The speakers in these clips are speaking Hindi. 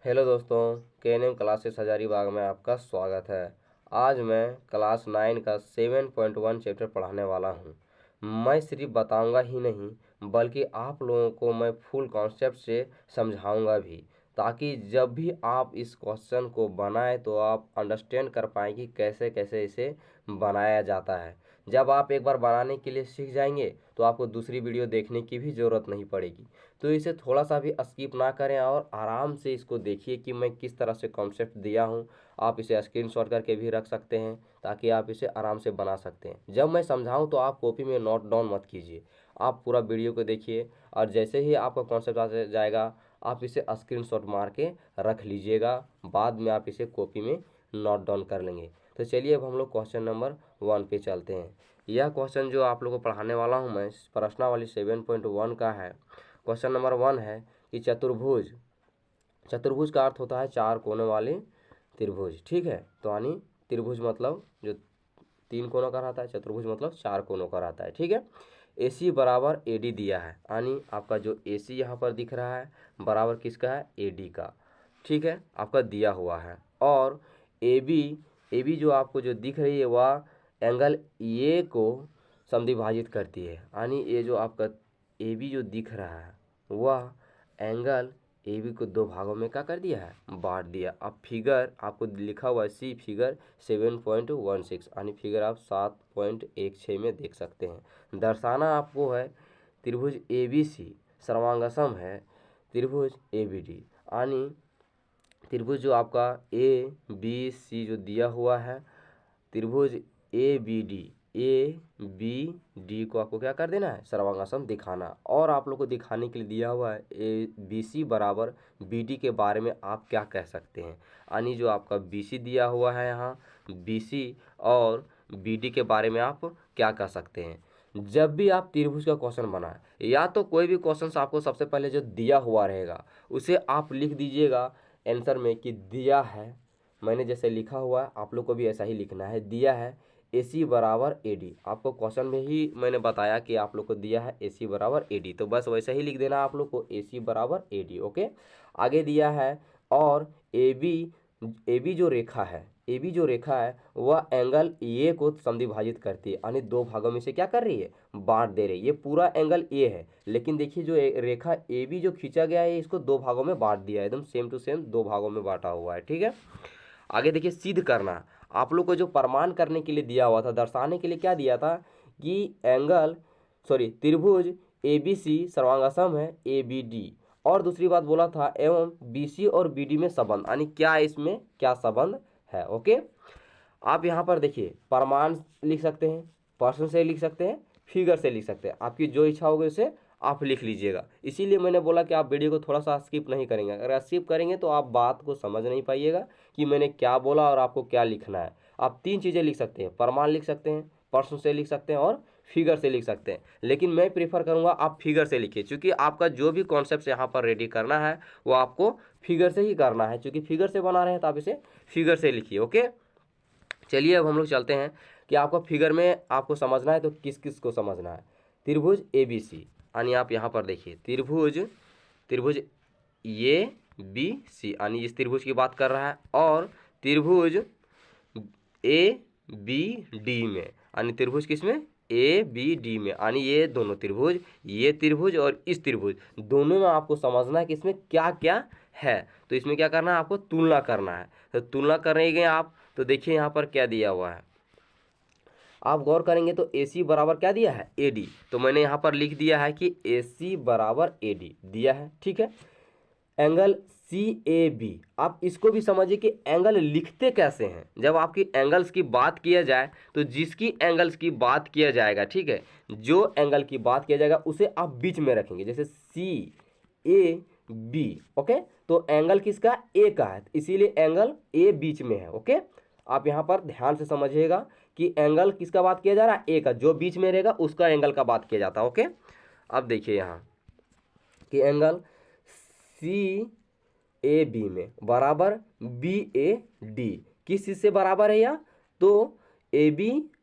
हेलो दोस्तों, KNM क्लासेस हजारीबाग में आपका स्वागत है। आज मैं क्लास 9 का 7.1 चैप्टर पढ़ाने वाला हूं। मैं सिर्फ बताऊंगा ही नहीं बल्कि आप लोगों को मैं फुल कॉन्सेप्ट से समझाऊंगा भी, ताकि जब भी आप इस क्वेश्चन को बनाएं तो आप अंडरस्टैंड कर पाएँ कि कैसे कैसे इसे बनाया जाता है। जब आप एक बार बनाने के लिए सीख जाएंगे तो आपको दूसरी वीडियो देखने की भी ज़रूरत नहीं पड़ेगी। तो इसे थोड़ा सा भी स्किप ना करें और आराम से इसको देखिए कि मैं किस तरह से कॉन्सेप्ट दिया हूँ। आप इसे स्क्रीनशॉट करके भी रख सकते हैं ताकि आप इसे आराम से बना सकते हैं। जब मैं समझाऊँ तो आप कॉपी में नोट डाउन मत कीजिए, आप पूरा वीडियो को देखिए और जैसे ही आपका कॉन्सेप्ट आ जाएगा आप इसे स्क्रीनशॉट मार के रख लीजिएगा। बाद में आप इसे कॉपी में नोट डाउन कर लेंगे। तो चलिए अब हम लोग क्वेश्चन नंबर 1 पे चलते हैं। यह क्वेश्चन जो आप लोगों को पढ़ाने वाला हूँ मैं प्रश्नावली 7.1 का है। क्वेश्चन नंबर 1 है कि चतुर्भुज, चतुर्भुज का अर्थ होता है चार कोनों वाले त्रिभुज। ठीक है, तो यानी त्रिभुज मतलब जो तीन कोनों का रहता है, चतुर्भुज मतलब चार कोनों का रहता है। ठीक है, AC बराबर AD दिया है, यानी आपका जो AC यहाँ पर दिख रहा है बराबर किसका है, AD का। ठीक है, आपका दिया हुआ है। और AB जो आपको जो दिख रही है वह एंगल A को समद्विभाजित करती है, यानी ये जो आपका AB जो दिख रहा है वह एंगल AB को दो भागों में क्या कर दिया है, बांट दिया। अब फिगर आपको लिखा हुआ है सी फिगर 7.16, यानी फिगर आप 7.16 में देख सकते हैं। दर्शाना आपको है त्रिभुज ABC सर्वांगसम है त्रिभुज ABD, यानी त्रिभुज जो आपका ABC जो दिया हुआ है त्रिभुज ABD को आपको क्या कर देना है, सर्वांगासम दिखाना। और आप लोग को दिखाने के लिए दिया हुआ है ABC बराबर BD के बारे में आप क्या कह सकते हैं, यानी जो आपका BC दिया हुआ है यहाँ BC और BD के बारे में आप क्या कह सकते हैं। जब भी आप त्रिभुज का क्वेश्चन बनाए या तो कोई भी क्वेश्चन आपको सबसे पहले जो दिया हुआ रहेगा उसे आप लिख दीजिएगा आंसर में कि दिया है, मैंने जैसे लिखा हुआ है आप लोग को भी ऐसा ही लिखना है, दिया है AC बराबर AD। आपको क्वेश्चन में ही मैंने बताया कि आप लोग को दिया है AC बराबर AD, तो बस वैसे ही लिख देना आप लोग को AC बराबर AD। ओके, आगे दिया है और AB जो रेखा है, AB जो रेखा है वह एंगल A को समद्विभाजित करती है, यानी दो भागों में से क्या कर रही है, बांट दे रही है। ये पूरा एंगल A है, लेकिन देखिए जो रेखा AB जो खींचा गया है इसको दो भागों में बांट दिया है, एकदम सेम टू सेम दो भागों में बांटा हुआ है। ठीक है, आगे देखिए सिद्ध करना। आप लोग को जो प्रमाण करने के लिए दिया हुआ था, दर्शाने के लिए क्या दिया था कि त्रिभुज ABC सर्वांगसम है ABD, और दूसरी बात बोला था एवं BC और BD में संबंध, यानी क्या इसमें क्या संबंध है। ओके, आप यहाँ पर देखिए प्रमाण लिख सकते हैं, पर्सन से लिख सकते हैं, फिगर से लिख सकते हैं, आपकी जो इच्छा होगी उसे आप लिख लीजिएगा। इसीलिए मैंने बोला कि आप वीडियो को थोड़ा सा स्किप नहीं करेंगे। अगर स्किप करेंगे तो आप बात को समझ नहीं पाइएगा कि मैंने क्या बोला और आपको क्या लिखना है। आप तीन चीज़ें लिख सकते हैं, प्रमाण लिख सकते हैं, पर्सन से लिख सकते हैं और फिगर से लिख सकते हैं, लेकिन मैं प्रीफर करूंगा आप फिगर से लिखिए, क्योंकि आपका जो भी कॉन्सेप्ट यहाँ पर रेडी करना है वो आपको फिगर से ही करना है। क्योंकि फिगर से बना रहे हैं तो आप इसे फिगर से लिखिए। ओके, चलिए अब हम लोग चलते हैं कि आपको फिगर में आपको समझना है तो किस किस को समझना है। त्रिभुज ABC, यानी आप यहाँ पर देखिए त्रिभुज ABC, यानी इस त्रिभुज की बात कर रहा है, और त्रिभुज ABD में, यानी त्रिभुज किसमें, ABD में, यानी ये दोनों त्रिभुज, ये त्रिभुज और इस त्रिभुज दोनों में आपको समझना है कि इसमें क्या क्या है। तो इसमें क्या करना है, आपको तुलना करना है। तो तुलना करेंगे आप तो देखिए यहाँ पर क्या दिया हुआ है, आप गौर करेंगे तो AC बराबर क्या दिया है, AD। तो मैंने यहाँ पर लिख दिया है कि AC बराबर AD दिया है। ठीक है, एंगल CAB, आप इसको भी समझिए कि एंगल लिखते कैसे हैं। जब आपकी एंगल्स की बात किया जाए तो जिसकी एंगल्स की बात किया जाएगा, ठीक है, जो एंगल की बात किया जाएगा उसे आप बीच में रखेंगे, जैसे CAB। ओके, तो एंगल किसका, A का है, इसीलिए एंगल A बीच में है। ओके, आप यहाँ पर ध्यान से समझिएगा कि एंगल किसका बात किया जा रहा है, A का, जो बीच में रहेगा उसका एंगल का बात किया जाता है। ओके, अब देखिए यहाँ कि एंगल CAB में बराबर BAD किस चीज़ से बराबर है यहाँ, तो AB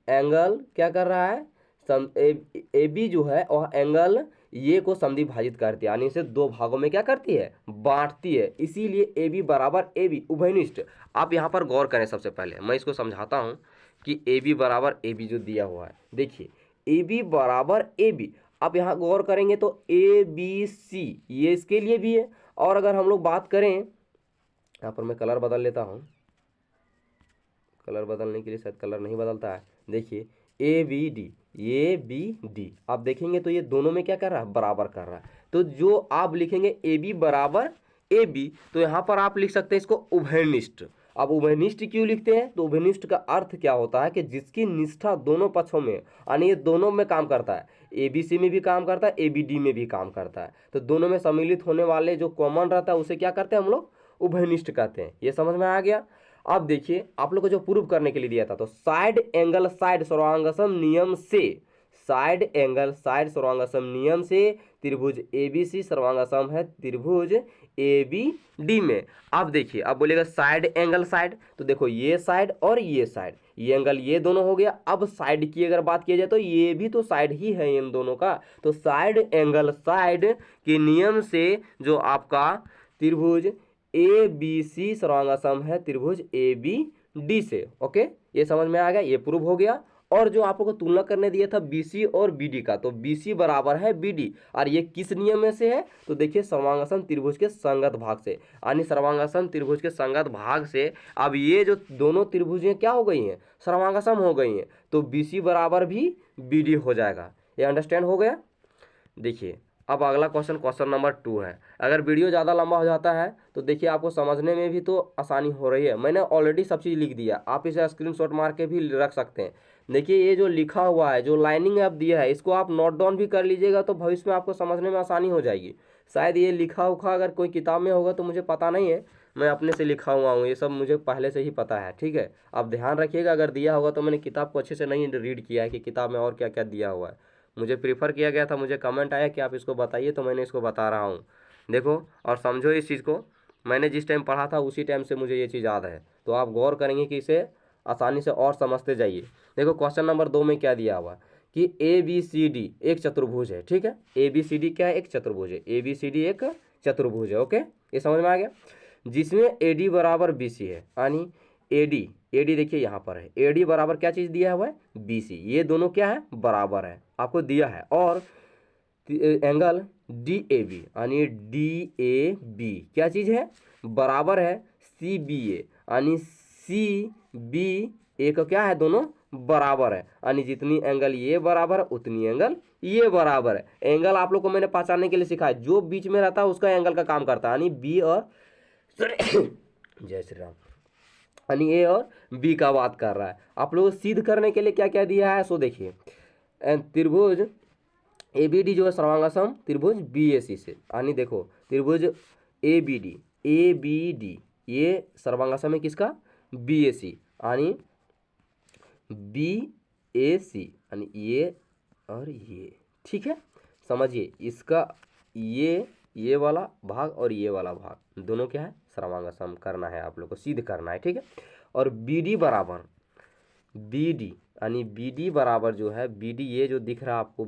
एंगल क्या कर रहा है, ए बी जो है वह एंगल ये को समद्वि भाजित करती है, यानी इसे दो भागों में क्या करती है, बांटती है। इसीलिए ए बी बराबर ए बी उभयनिष्ठ। आप यहाँ पर गौर करें, सबसे पहले मैं इसको समझाता हूँ कि ए बी बराबर ए बी जो दिया हुआ है, देखिए ए बी बराबर ए बी। आप यहाँ गौर करेंगे तो ए बी सी ये इसके लिए भी है। और अगर हम लोग बात करें, यहाँ पर मैं कलर बदल लेता हूँ, कलर बदलने के लिए शायद कलर नहीं बदलता है। देखिए A B D, A B D आप देखेंगे तो ये दोनों में क्या कर रहा है, बराबर कर रहा है। तो जो आप लिखेंगे ए बी बराबर ए बी, तो यहाँ पर आप लिख सकते हैं इसको उभयनिष्ठ। अब उभयनिष्ठ क्यों लिखते हैं, तो उभयनिष्ठ का अर्थ क्या होता है कि जिसकी निष्ठा दोनों पक्षों में, यानी ये दोनों में काम करता है, ए बी सी में भी काम करता है, ए बी डी में भी काम करता है। तो दोनों में सम्मिलित होने वाले जो कॉमन रहता है उसे क्या करते हैं हम लोग, उभयनिष्ठ कहते हैं। ये समझ में आ गया। अब देखिए आप लोग को जो प्रूव करने के लिए दिया था, तो साइड एंगल साइड सर्वांगसम नियम से, साइड एंगल साइड सर्वांगसम नियम से त्रिभुज एबीसी सर्वांगसम है त्रिभुज ए बी डी में। अब देखिए अब बोलेगा साइड एंगल साइड, तो देखो ये साइड और ये साइड, ये एंगल ये दोनों हो गया। अब साइड की अगर बात की जाए तो ये भी तो साइड ही है इन दोनों का। तो साइड एंगल साइड के नियम से जो आपका त्रिभुज ए बी सी सर्वांगसम है त्रिभुज ए बी डी से। ओके, ये समझ में आ गया, ये प्रूव हो गया। और जो आप लोग को तुलना करने दिया था BC और BD का, तो BC बराबर है BD, और ये किस नियम में से है, तो देखिए सर्वांगासन त्रिभुज के संगत भाग से, यानी सर्वांगासन त्रिभुज के संगत भाग से। अब ये जो दोनों त्रिभुजें क्या हो गई हैं, सर्वांगासन हो गई हैं, तो BC बराबर भी BD हो जाएगा। ये अंडरस्टैंड हो गया। देखिए अब अगला क्वेश्चन, क्वेश्चन नंबर 2 है। अगर वीडियो ज़्यादा लंबा हो जाता है तो देखिए आपको समझने में भी तो आसानी हो रही है। मैंने ऑलरेडी सब चीज़ लिख दिया, आप इसे स्क्रीनशॉट मार के भी रख सकते हैं। देखिए ये जो लिखा हुआ है, जो लाइनिंग आप दिया है, इसको आप नोट डाउन भी कर लीजिएगा तो भविष्य में आपको समझने में आसानी हो जाएगी। शायद ये लिखा उखा अगर कोई किताब में होगा तो मुझे पता नहीं है, मैं अपने से लिखा हुआ हूँ, ये सब मुझे पहले से ही पता है। ठीक है, आप ध्यान रखिएगा, अगर दिया होगा तो मैंने किताब को अच्छे से नहीं रीड किया है कि किताब में और क्या क्या दिया हुआ है। मुझे प्रीफर किया गया था, मुझे कमेंट आया कि आप इसको बताइए, तो मैंने इसको बता रहा हूँ। देखो और समझो इस चीज़ को, मैंने जिस टाइम पढ़ा था उसी टाइम से मुझे ये चीज़ याद है, तो आप गौर करेंगे कि इसे आसानी से और समझते जाइए। देखो क्वेश्चन नंबर 2 में क्या दिया हुआ कि ABCD एक चतुर्भुज है। ठीक है, ABCD क्या है, एक चतुर्भुज है, ABCD एक चतुर्भुज है। ओके, ये समझ में आ गया। जिसमें AD बराबर BC है, यानी AD देखिए यहाँ पर है, AD बराबर क्या चीज़ दिया हुआ है, BC, ये दोनों क्या है, बराबर है, आपको दिया है। और एंगल DAB, यानी DAB क्या चीज़ है, बराबर है CBA, यानी CBA का क्या है, दोनों बराबर है, यानी जितनी एंगल ये बराबर है उतनी एंगल ये बराबर है। एंगल आप लोग को मैंने पहचानने के लिए सिखाया, जो बीच में रहता है उसका एंगल का काम करता है, यानी B और जय श्री राम, यानी A और B का बात कर रहा है। आप लोग सिद्ध करने के लिए क्या क्या दिया है, सो देखिए त्रिभुज ABD जो है सर्वांगासम त्रिभुज BAC से, यानी देखो त्रिभुज ABD ये सर्वांगासम है किसका, BAC, यानी BAC, यानी ये और ये। ठीक है, समझिए इसका ये वाला भाग और ये वाला भाग दोनों क्या है, सर्वांगासम करना है, आप लोग को सिद्ध करना है। ठीक है, और BD बराबर BD, यानी BD बराबर जो है BD, ये जो दिख रहा है आपको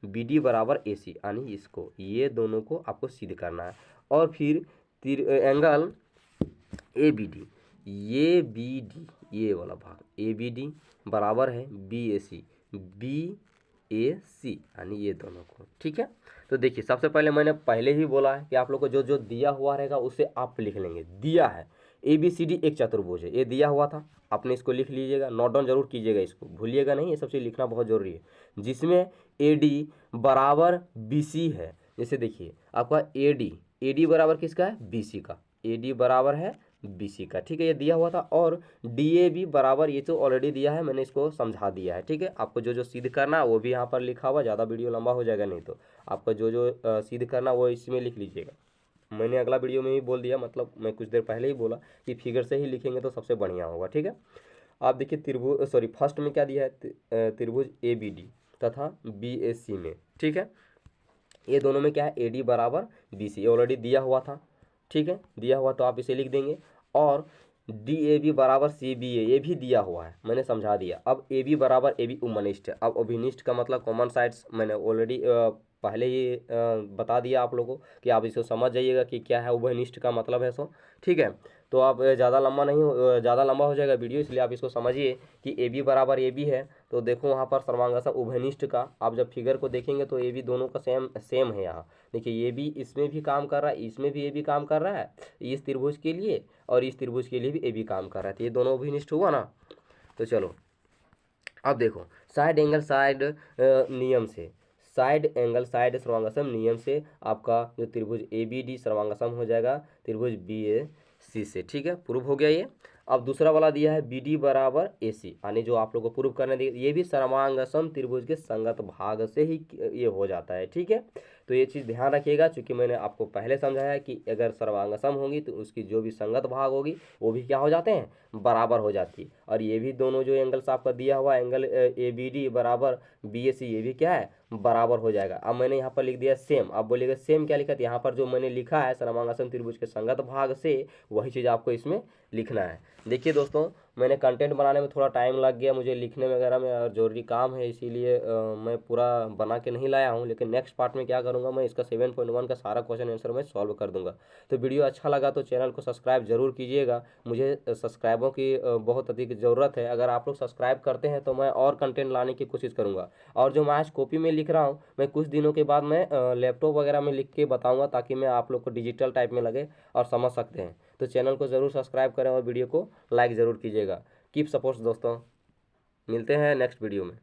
BD बराबर AC, यानी इसको, ये दोनों को आपको सिद्ध करना है। और फिर एंगल ABD, ये BD ये वाला भाग ABD बराबर है BAC यानी ये दोनों को। ठीक है, तो देखिए सबसे पहले मैंने पहले ही बोला है कि आप लोग को जो जो दिया हुआ रहेगा उसे आप लिख लेंगे। दिया है ABCD एक चतुर्भुज है, ये दिया हुआ था, आपने इसको लिख लीजिएगा, नोट डाउन जरूर कीजिएगा, इसको भूलिएगा नहीं, ये सब चीज़ लिखना बहुत जरूरी है। जिसमें AD बराबर BC है, जैसे देखिए आपका AD बराबर किसका है, BC का, AD बराबर है BC का। ठीक है, ये दिया हुआ था। और DAB बराबर, ये तो ऑलरेडी दिया है, मैंने इसको समझा दिया है। ठीक है, आपको जो जो सिद्ध करना है वो भी यहाँ पर लिखा हुआ, ज़्यादा वीडियो लंबा हो जाएगा, नहीं तो आपको जो जो सिद्ध करना वो इसमें लिख लीजिएगा। मैंने अगला वीडियो में ही बोल दिया, मतलब मैं कुछ देर पहले ही बोला कि फिगर से ही लिखेंगे तो सबसे बढ़िया होगा। ठीक है, आप देखिए त्रिभुज फर्स्ट में क्या दिया है, त्रिभुज ABD तथा BAC में। ठीक है, ये दोनों में क्या है, AD बराबर BC, ऑलरेडी दिया हुआ था। ठीक है, दिया हुआ तो आप इसे लिख देंगे। और डी ए बी बराबर सी बी ए, ये भी दिया हुआ है, मैंने समझा दिया। अब ए बी बराबर ए बी उमनिष्ठ है। अब अभिनिष्ठ का मतलब कॉमन साइड्स मैंने ऑलरेडी पहले ही बता दिया आप लोगों को कि आप इसको समझ जाइएगा कि क्या है उभयनिष्ठ का मतलब है। सो ठीक है, तो आप ज़्यादा लंबा हो जाएगा वीडियो, इसलिए आप इसको समझिए कि ए बी बराबर ए बी है। तो देखो वहाँ पर सर्वांगासन उभयनिष्ठ का आप जब फिगर को देखेंगे तो ए बी दोनों का सेम है। यहाँ देखिए ये भी इसमें भी काम कर रहा है, इसमें भी ए बी काम कर रहा है इस त्रिभुज के लिए, और इस त्रिभुज के लिए भी ए बी काम कर रहा है, तो ये दोनों अभिनिष्ठ हुआ ना। तो चलो अब देखो साइड एंगल साइड नियम से, साइड एंगल साइड सर्वांगासम नियम से आपका जो त्रिभुज ए बी डी सर्वांगासम हो जाएगा त्रिभुज बी ए सी से। ठीक है, प्रूव हो गया ये। अब दूसरा वाला दिया है बी डी बराबर ए सी, यानी जो आप लोग को प्रूव करने दिया ये भी सर्वांगासम त्रिभुज के संगत भाग से ही ये हो जाता है। ठीक है, तो ये चीज़ ध्यान रखिएगा, क्योंकि मैंने आपको पहले समझाया है कि अगर सर्वांगसम होगी तो उसकी जो भी संगत भाग होगी वो भी क्या हो जाते हैं, बराबर हो जाती है। और ये भी दोनों जो एंगल्स आपका दिया हुआ एंगल ए बी डी बराबर बी ए सी, ये भी क्या है, बराबर हो जाएगा। अब मैंने यहाँ पर लिख दिया सेम। आप बोलिएगा सेम क्या लिखा, यहाँ पर जो मैंने लिखा है सर्वांगासन त्रिभुज के संगत भाग से, वही चीज़ आपको इसमें लिखना है। देखिए दोस्तों, मैंने कंटेंट बनाने में थोड़ा टाइम लग गया, मुझे लिखने वगैरह में और ज़रूरी काम है, इसीलिए मैं पूरा बना के नहीं लाया हूँ। लेकिन नेक्स्ट पार्ट में क्या करूँगा, मैं इसका 7.1 का सारा क्वेश्चन आंसर मैं सॉल्व कर दूंगा। तो वीडियो अच्छा लगा तो चैनल को सब्सक्राइब जरूर कीजिएगा, मुझे सब्सक्राइबों की बहुत अधिक ज़रूरत है। अगर आप लोग सब्सक्राइब करते हैं तो मैं और कंटेंट लाने की कोशिश करूँगा। और जो मैं आज कॉपी में लिख रहा हूँ, मैं कुछ दिनों के बाद मैं लैपटॉप वगैरह में लिख के बताऊँगा, ताकि मैं आप लोग को डिजिटल टाइप में लगे और समझ सकते हैं। तो चैनल को ज़रूर सब्सक्राइब करें और वीडियो को लाइक ज़रूर कीजिएगा। कीप सपोर्ट्स दोस्तों, मिलते हैं नेक्स्ट वीडियो में।